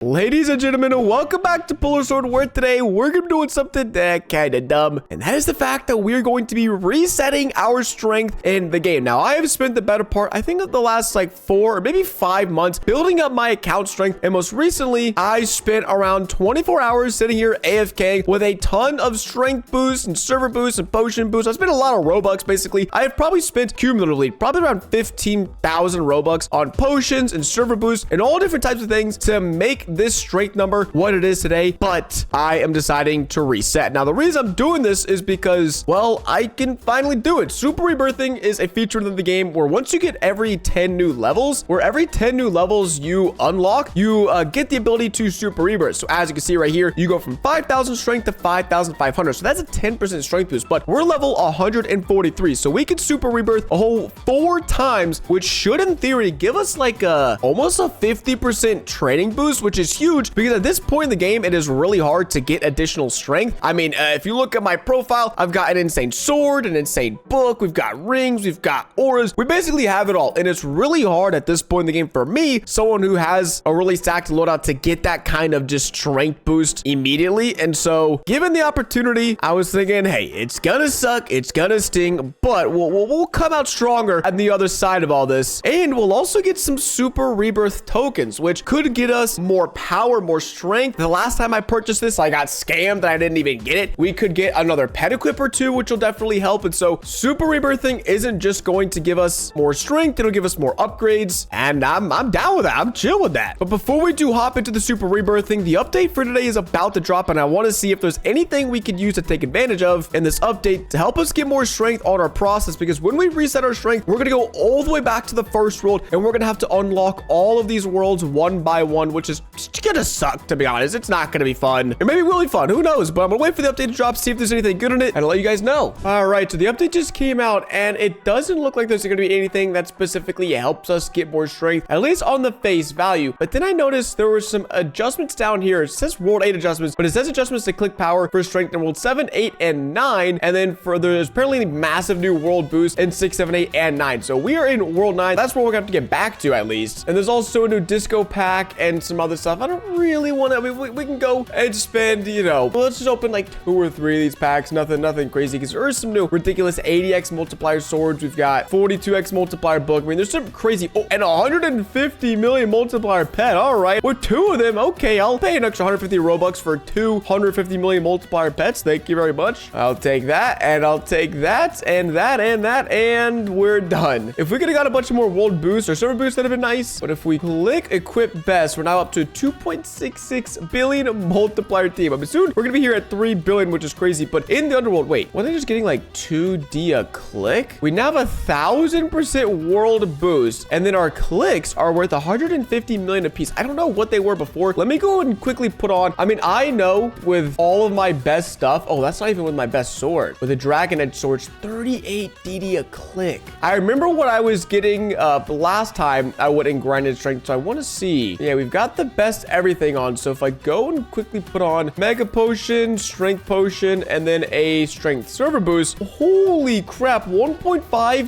Ladies and gentlemen, welcome back to Polar Sword, where today we're going to be doing something kind of dumb. And that is the fact that we're going to be resetting our strength in the game. Now, I have spent the better part, I think of the last like 4 or maybe 5 months building up my account strength. And most recently, I spent around 24 hours sitting here AFK with a ton of strength boosts and server boosts and potion boosts. I spent a lot of Robux, basically. I have probably spent cumulatively probably around 15,000 Robux on potions and server boosts and all different types of things to make this strength number what it is today, but I am deciding to reset. Now, the reason I'm doing this is because, well, I can finally do it. Super rebirthing is a feature in the game where once you get every 10 new levels, you unlock, you get the ability to super rebirth. So as you can see right here, you go from 5,000 strength to 5,500. So that's a 10% strength boost, but we're level 143. So we can super rebirth a whole 4 times, which should in theory give us like almost a 50% training boost, which is huge because at this point in the game, it is really hard to get additional strength. I mean, if you look at my profile, I've got an insane sword, an insane book, we've got rings, we've got auras. We basically have it all, and it's really hard at this point in the game for me, someone who has a really stacked loadout, to get that kind of just strength boost immediately. And so given the opportunity, I was thinking, hey, it's gonna suck, it's gonna sting, but we'll come out stronger on the other side of all this. And we'll also get some super rebirth tokens, which could get us more power, more strength. The last time I purchased this, I got scammed and I didn't even get it. We could get another pet equip or 2, which will definitely help. And so super rebirthing isn't just going to give us more strength, it'll give us more upgrades, and I'm down with that. I'm chill with that. But before we do hop into the super rebirthing, the update for today is about to drop, and I want to see if there's anything we could use to take advantage of in this update to help us get more strength on our process, because when we reset our strength, we're gonna go all the way back to the first world, and we're gonna have to unlock all of these worlds one by one, which is gonna suck, to be honest. It's not gonna be fun. It maybe will be fun, who knows? But I'm gonna wait for the update to drop, see if there's anything good in it, and I'll let you guys know. All right, so the update just came out, and it doesn't look like there's gonna be anything that specifically helps us get more strength, at least on the face value. But then I noticed there were some adjustments down here. It says world 8 adjustments, but it says adjustments to click power for strength in world 7, 8, and 9, and then for there's apparently massive new world boost in 6, 7, 8, and 9. So we are in world 9. That's where we're gonna have to get back to, at least. And there's also a new disco pack and some other stuff. I don't really want to, we can go and spend, you know, well, let's just open like 2 or 3 of these packs. Nothing crazy, because there are some new ridiculous 80x multiplier swords. We've got 42x multiplier book. I mean, there's some crazy, oh, and 150 million multiplier pet. All right, with 2 of them. Okay, I'll pay an extra 150 Robux for 250 million multiplier pets. Thank you very much. I'll take that, and I'll take that, and that, and that, and we're done. If we could have got a bunch of more world boosts or server boosts, that'd have been nice. But if we click equip best, we're now up to 2.66 billion multiplier team. I mean, soon we're gonna be here at 3 billion, which is crazy. But in the underworld, wait, were they just getting like 2D a click? We now have 1,000% world boost, and then our clicks are worth 150 million a piece. I don't know what they were before. Let me go and quickly put on, I mean, I know with all of my best stuff, oh, that's not even with my best sword. With a dragon edge sword, 38 DD a click. I remember what I was getting last time I went and grinded strength, so I want to see. Yeah, we've got the best everything on. So if I go and quickly put on mega potion, strength potion, and then a strength server boost, holy crap, 1.5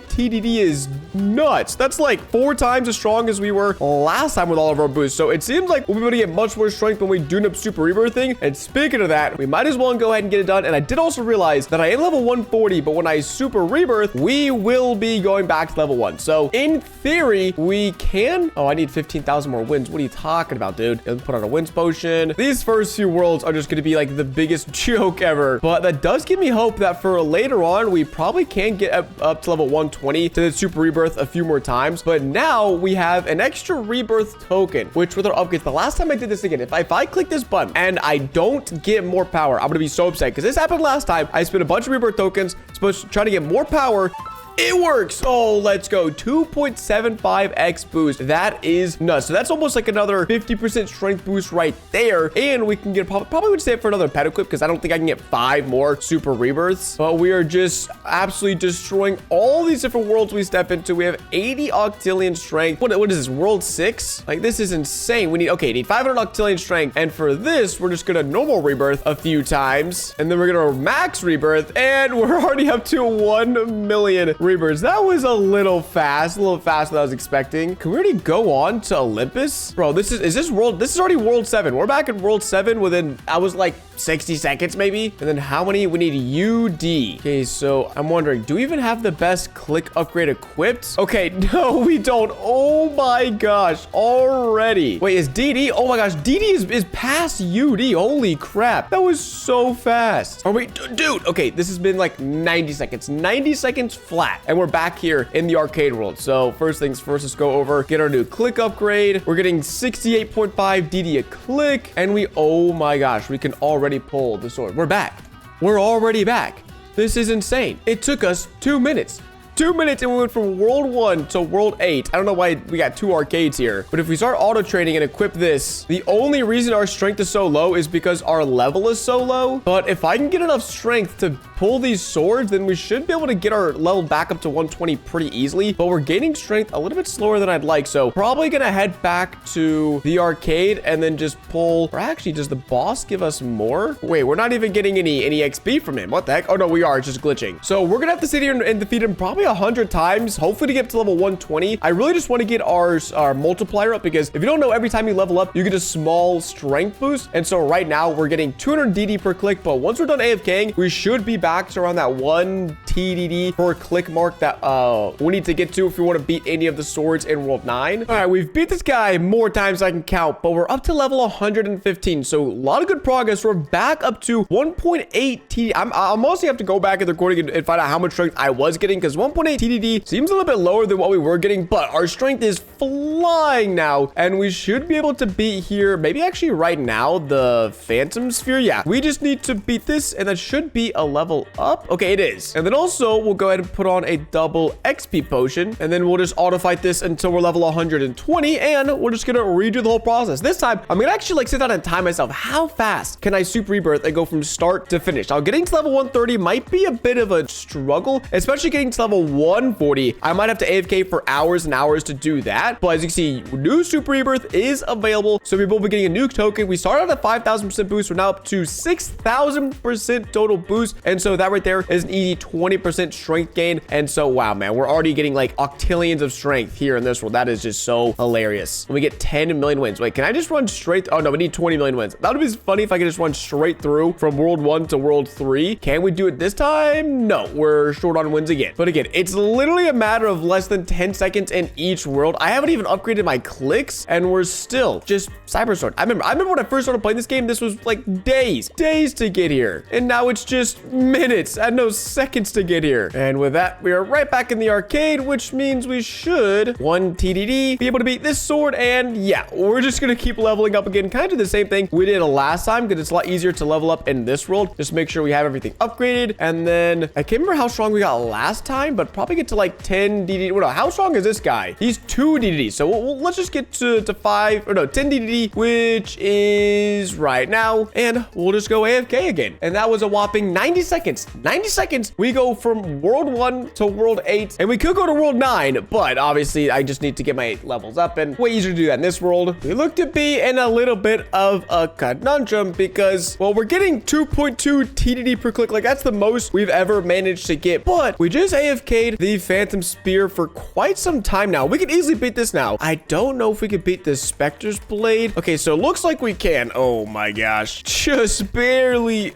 TDD is nuts. That's like 4 times as strong as we were last time with all of our boosts. So it seems like we'll be able to get much more strength when we do up super rebirthing. And speaking of that, we might as well go ahead and get it done. And I did also realize that I am level 140, but when I super rebirth, we will be going back to level 1. So in theory, we can, oh, I need 15,000 more wins. What are you talking about, dude? Let's put on a wins potion. These first few worlds are just going to be like the biggest joke ever, but that does give me hope that for later on, we probably can get up to level 120 to the super rebirth a few more times. But now we have an extra rebirth token, which with our upgrades, the last time I did this again, if I click this button and I don't get more power, I'm going to be so upset, because this happened last time. I spent a bunch of rebirth tokens, supposed to try to get more power. It works. Oh, let's go. 2.75x boost. That is nuts. So that's almost like another 50% strength boost right there. And we can get, probably would save for another pet equip, because I don't think I can get 5 more super rebirths. But we are just absolutely destroying all these different worlds we step into. We have 80 octillion strength. What is this, world 6? Like, this is insane. We need 500 octillion strength. And for this, we're just gonna normal rebirth a few times, and then we're gonna max rebirth, and we're already up to 1 million rebirth. rebirths. That was a little fast than I was expecting. Can we already go on to Olympus? Bro, this is already world 7. We're back in world 7 within, I was like 60 seconds maybe. And then how many? We need UD. Okay, so I'm wondering, do we even have the best click upgrade equipped? Okay, no, we don't. Oh my gosh, already. Wait, is DD? Oh my gosh, DD is past UD. Holy crap. That was so fast. Are we, dude? Okay, this has been like 90 seconds. 90 seconds flat. And we're back here in the arcade world. So first things first, let's go over, get our new click upgrade. We're getting 68.5 DD a click. And we, oh my gosh, we can already pull the sword. We're back. We're already back. This is insane. It took us 2 minutes. 2 minutes and we went from world 1 to world 8. I don't know why we got 2 arcades here, but if we start auto training and equip this, the only reason our strength is so low is because our level is so low. But if I can get enough strength to pull these swords, then we should be able to get our level back up to 120 pretty easily. But we're gaining strength a little bit slower than I'd like. So probably gonna head back to the arcade and then just pull, or actually, does the boss give us more? Wait, we're not even getting any XP from him. What the heck? Oh no, we are. It's just glitching. So we're gonna have to sit here and defeat him probably 100 times, hopefully to get to level 120. I really just want to get our multiplier up, because if you don't know, every time you level up, you get a small strength boost. And so right now we're getting 200 DD per click, but once we're done AFKing, we should be back to around that 1 TDD per click mark that we need to get to if we want to beat any of the swords in world 9. All right, we've beat this guy more times than I can count, but we're up to level 115. So a lot of good progress. We're back up to 1.8 TDD. I'll mostly have to go back in the recording and find out how much strength I was getting, because 1.8 TDD seems a little bit lower than what we were getting, but our strength is flying now, and we should be able to beat here, maybe actually right now, the Phantom Sphere. Yeah, we just need to beat this, and that should be a level up. Okay, it is. And then also, we'll go ahead and put on a double XP potion, and then we'll just auto fight this until we're level 120, and we're just gonna redo the whole process. This time, I'm gonna actually like sit down and time myself. How fast can I super rebirth and go from start to finish? Now, getting to level 130 might be a bit of a struggle, especially getting to level 140. I might have to AFK for hours and hours to do that. But as you can see, new super rebirth is available. So we will be getting a new token. We started at a 5,000% boost. We're now up to 6,000% total boost. And so that right there is an easy 20% strength gain. And so, wow, man, we're already getting like octillions of strength here in this world. That is just so hilarious. And we get 10 million wins. Wait, can I just run straight? Oh, no, we need 20 million wins. That would be funny if I could just run straight through from world 1 to world 3. Can we do it this time? No, we're short on wins again. But again, it's literally a matter of less than 10 seconds in each world. I haven't even upgraded my clicks, and we're still just Cybersword. I remember when I first started playing this game, this was like days to get here. And now it's just minutes and no seconds to get here. And with that, we are right back in the arcade, which means we should 1 TDD be able to beat this sword. And yeah, we're just gonna keep leveling up again, kind of the same thing we did last time, because it's a lot easier to level up in this world. Just make sure we have everything upgraded. And then I can't remember how strong we got last time, but probably get to like 10 DDD. Well, no, how strong is this guy? He's 2 DDD. So let's just get to 10 DDD, which is right now. And we'll just go AFK again. And that was a whopping 90 seconds. 90 seconds. We go from world 1 to world 8. And we could go to world 9, but obviously I just need to get my levels up, and way easier to do that in this world. We look to be in a little bit of a conundrum because, well, we're getting 2.2 TDD per click. Like, that's the most we've ever managed to get. But we just AFK'd the Phantom Spear for quite some time now. We could easily beat this now. I don't know if we could beat the Spectre's Blade. Okay, so it looks like we can. Oh my gosh. Just barely.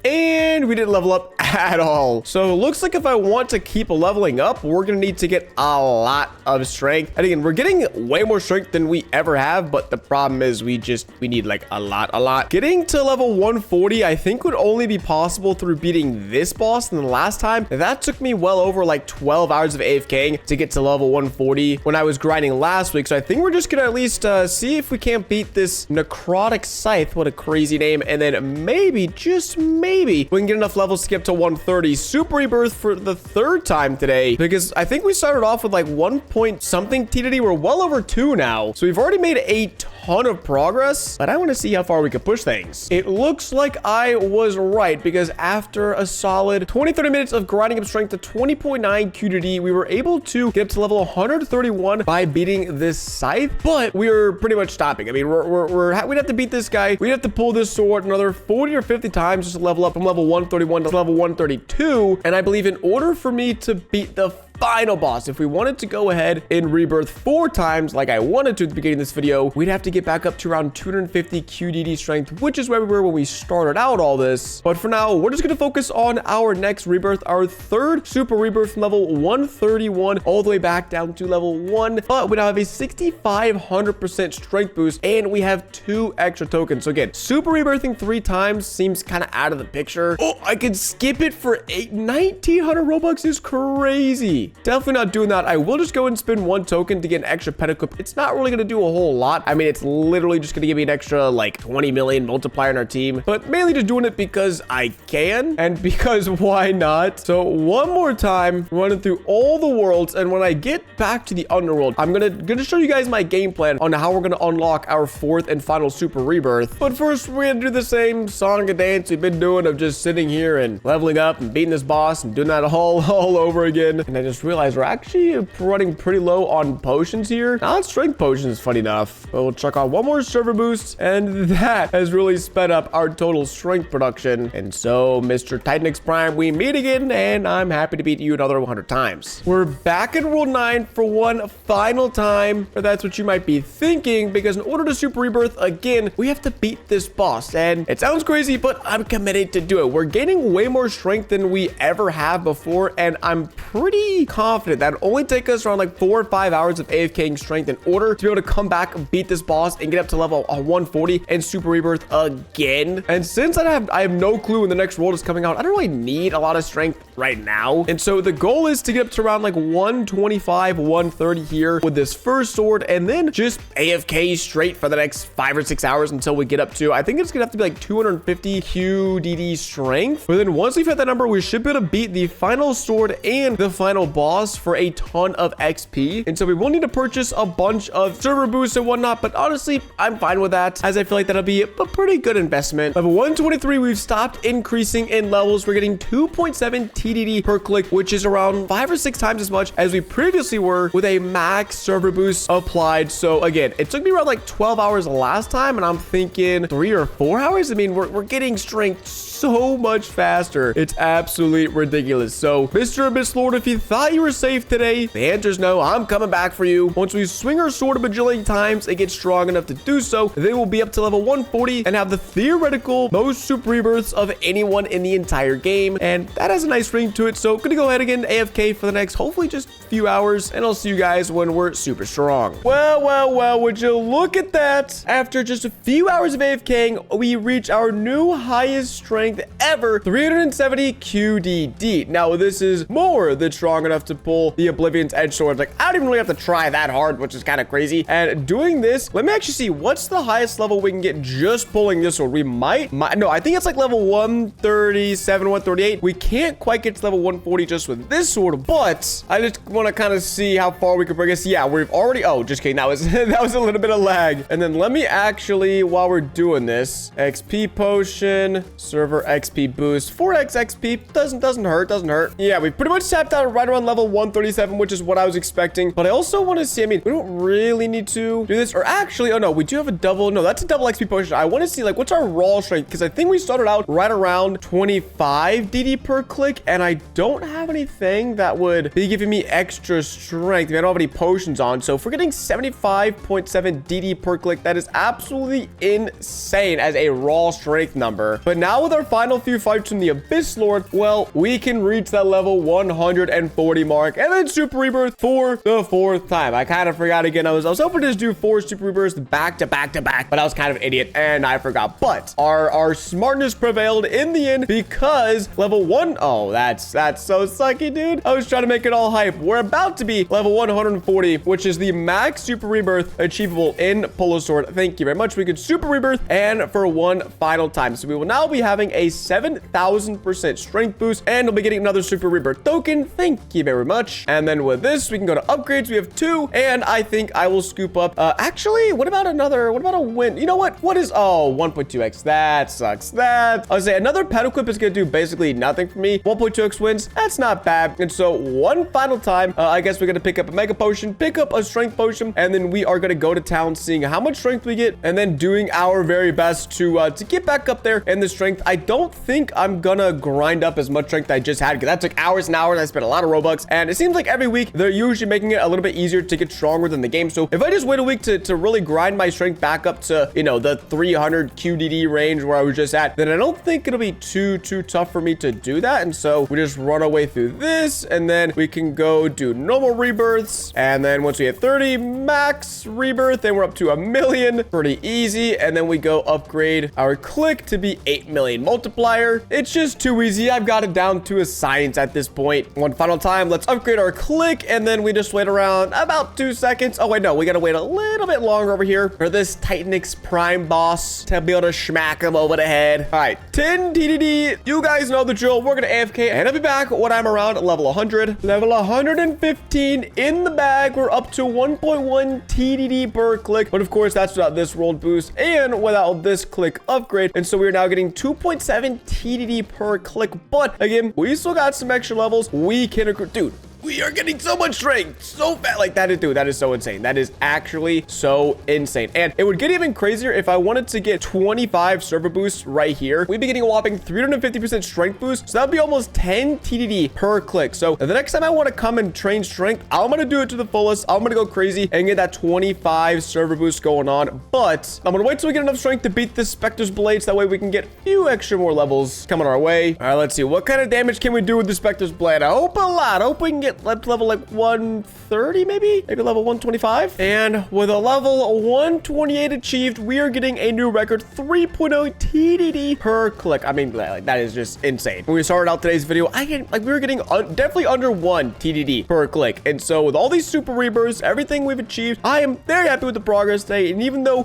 And we didn't level up at all. So it looks like if I want to keep leveling up, we're gonna need to get a lot of strength. And again, we're getting way more strength than we ever have, but the problem is we need like a lot. Getting to level 140, I think would only be possible through beating this boss. And the last time, that took me well over like 12 hours of AFKing to get to level 140 when I was grinding last week. So I think we're just gonna at least see if we can't beat this Necrotic Scythe. What a crazy name. And then maybe, just maybe, we can get enough levels to get to 130. Super Rebirth for the 3rd time today, because I think we started off with like 1 point something TDD. We're well over 2 now. So we've already made a ton of progress, but I want to see how far we can push things. It looks like I was right, because after a solid 20-30 minutes of grinding up strength to 20.9 QDD, we were able to get up to level 131 by beating this scythe, but we were pretty much stopping. I mean, we'd have to beat this guy. We'd have to pull this sword another 40 or 50 times just to level up from level 131 to level 132. And I believe in order for me to beat the final boss, if we wanted to go ahead and rebirth 4 times like I wanted to at the beginning of this video, we'd have to get back up to around 250 QDD strength, which is where we were when we started out all this. But for now, we're just going to focus on our next rebirth, our 3rd super rebirth from level 131 all the way back down to level 1. But we now have a 6,500% strength boost, and we have 2 extra tokens. So again, super rebirthing 3 times seems kind of out of the picture. Oh, I could skip it for 1900 Robux is crazy. Definitely not doing that. I will just go and spend 1 token to get an extra pet equip. It's not really going to do a whole lot. I mean, it's literally just going to give me an extra like 20 million multiplier in our team, but mainly just doing it because I can and because why not? So one more time, running through all the worlds, and when I get back to the underworld, I'm gonna show you guys my game plan on how we're going to unlock our 4th and final super rebirth. But first, we're going to do the same song and dance we've been doing of just sitting here and leveling up and beating this boss and doing that all over again. And I just realized we're actually running pretty low on potions here. Not strength potions, funny enough. But we'll chuck on 1 more server boost, and that has really sped up our total strength production. And so, Mr. Titanix Prime, we meet again, and I'm happy to beat you another 100 times. We're back in World 9 for one final time, or that's what you might be thinking, because in order to super rebirth again, we have to beat this boss. And it sounds crazy, but I'm committed to do it. We're gaining way more strength than we ever have before, and I'm pretty confident that it'll only take us around like 4 or 5 hours of AFKing strength in order to be able to come back, beat this boss, and get up to level 140 and super rebirth again. And since I have no clue when the next world is coming out, I don't really need a lot of strength right now. And so the goal is to get up to around like 125, 130 here with this first sword, and then just AFK straight for the next 5 or 6 hours until we get up to, I think it's gonna have to be like 250 QDD strength. But then once we've hit that number, we should be able to beat the final sword and the final boss for a ton of XP. And so we will need to purchase a bunch of server boosts and whatnot, but honestly, I'm fine with that, as I feel like that'll be a pretty good investment. Level 123, we've stopped increasing in levels. We're getting 2.7 TDD per click, which is around 5 or 6 times as much as we previously were with a max server boost applied. So again, it took me around like 12 hours last time, and I'm thinking 3 or 4 hours. I mean, we're getting strength so much faster. It's absolutely ridiculous. So Mr. Abyss Lord, if you thought you were safe today, the answer is no. I'm coming back for you. Once we swing our sword a bajillion times and get strong enough to do so, then we'll be up to level 140 and have the theoretical most super rebirths of anyone in the entire game. And that has a nice ring to it. So gonna go ahead again, AFK for the next, hopefully just a few hours, and I'll see you guys when we're super strong. Well, would you look at that? After just a few hours of AFKing, we reach our new highest strength ever, 370 QDD. Now, this is more than strong enough to pull the Oblivion's Edge Sword. Like, I don't even really have to try that hard, which is kind of crazy. And doing this, let me actually see what's the highest level we can get just pulling this sword. We might no, I think it's like level 137, 138. We can't quite get to level 140 just with this sword, but I just want to kind of see how far we can bring us. Yeah, we've already, oh, just kidding. That was that was a little bit of lag. And then let me actually, while we're doing this, XP potion, server XP boost, 4x XP doesn't hurt. Yeah, we pretty much tapped out right around level 137, which is what I was expecting. But I also want to see, I mean, we don't really need to do this, or actually, oh no, we do have a double, no, that's a double XP potion. I want to see like what's our raw strength, because I think we started out right around 25 DD per click, and I don't have anything that would be giving me extra strength. I don't have any potions on, so if we're getting 75.7 DD per click, that is absolutely insane as a raw strength number. But now with our final few fights from the Abyss Lord, well, we can reach that level 140 mark and then super rebirth for the 4th time. I kind of forgot again. I was hoping to just do 4 super rebirths back to back, but I was kind of an idiot and I forgot. But our smartness prevailed in the end, because level 1, oh, that's so sucky, dude. I was trying to make it all hype. We're about to be level 140, which is the max super rebirth achievable in Polar Sword. Thank you very much. We could super rebirth and for one final time. So we will now be having a 7,000% strength boost, and we'll be getting another super rebirth token. Thank you you very much. And then with this, we can go to upgrades. We have 2, and I think I will scoop up. Actually, what about a win? You know what? What is, 1.2x? That sucks. I would say another pet equip is going to do basically nothing for me. 1.2x wins. That's not bad. And so one final time, I guess we're going to pick up a mega potion, pick up a strength potion, and then we are going to go to town, seeing how much strength we get, and then doing our very best to get back up there in the strength. I don't think I'm gonna grind up as much strength I just had, because that took hours and hours. I spent a lot of Robux, and it seems like every week they're usually making it a little bit easier to get stronger than the game. So if I just wait a week to really grind my strength back up to, you know, the 300 QDD range where I was just at, then I don't think it'll be too tough for me to do that. And so we just run our way through this, and then we can go do normal rebirths, and then once we hit 30 max rebirth, then we're up to 1,000,000. Pretty easy. And then we go upgrade our click to be 8 million multiplier. It's just too easy. I've got it down to a science at this point. One final time, let's upgrade our click, and then we just wait around about 2 seconds. Oh wait, no, we gotta wait a little bit longer over here for this Titanix Prime boss to be able to smack him over the head. All right, 10 TDD. You guys know the drill. We're gonna AFK, and I'll be back when I'm around level 100. Level 115 in the bag. We're up to 1.1 TDD per click, but of course that's without this rolled boost and without this click upgrade. And so we're now getting 2.7 TDD per click. But again, we still got some extra levels. We can accrue. Dude, we are getting so much strength so fast. Like that is, dude, that is so insane. That is actually so insane. And it would get even crazier if I wanted to get 25 server boosts right here. We'd be getting a whopping 350% strength boost. So that'd be almost 10 TDD per click. So the next time I want to come and train strength, I'm going to do it to the fullest. I'm going to go crazy and get that 25 server boost going on. But I'm going to wait till we get enough strength to beat the Spectre's Blades. That way we can get a few extra more levels coming our way. All right, let's see. What kind of damage can we do with the Spectre's Blade? I hope a lot. I hope we can get level like 130, maybe level 125. And with a level 128 achieved, we are getting a new record 3.0 TDD per click. I mean, like, that is just insane. When we started out today's video, we were getting definitely under 1 TDD per click. And so with all these super rebirths, everything we've achieved, I am very happy with the progress today. And even though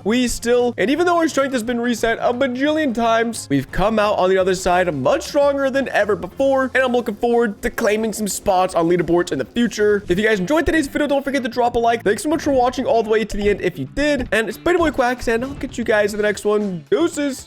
our strength has been reset a bajillion times, we've come out on the other side much stronger than ever before. And I'm looking forward to claiming some spots on leaderboards in the future. If you guys enjoyed today's video, don't forget to drop a like. Thanks so much for watching all the way to the end if you did. And it's been your boy Quacks, and I'll catch you guys in the next one. Deuces.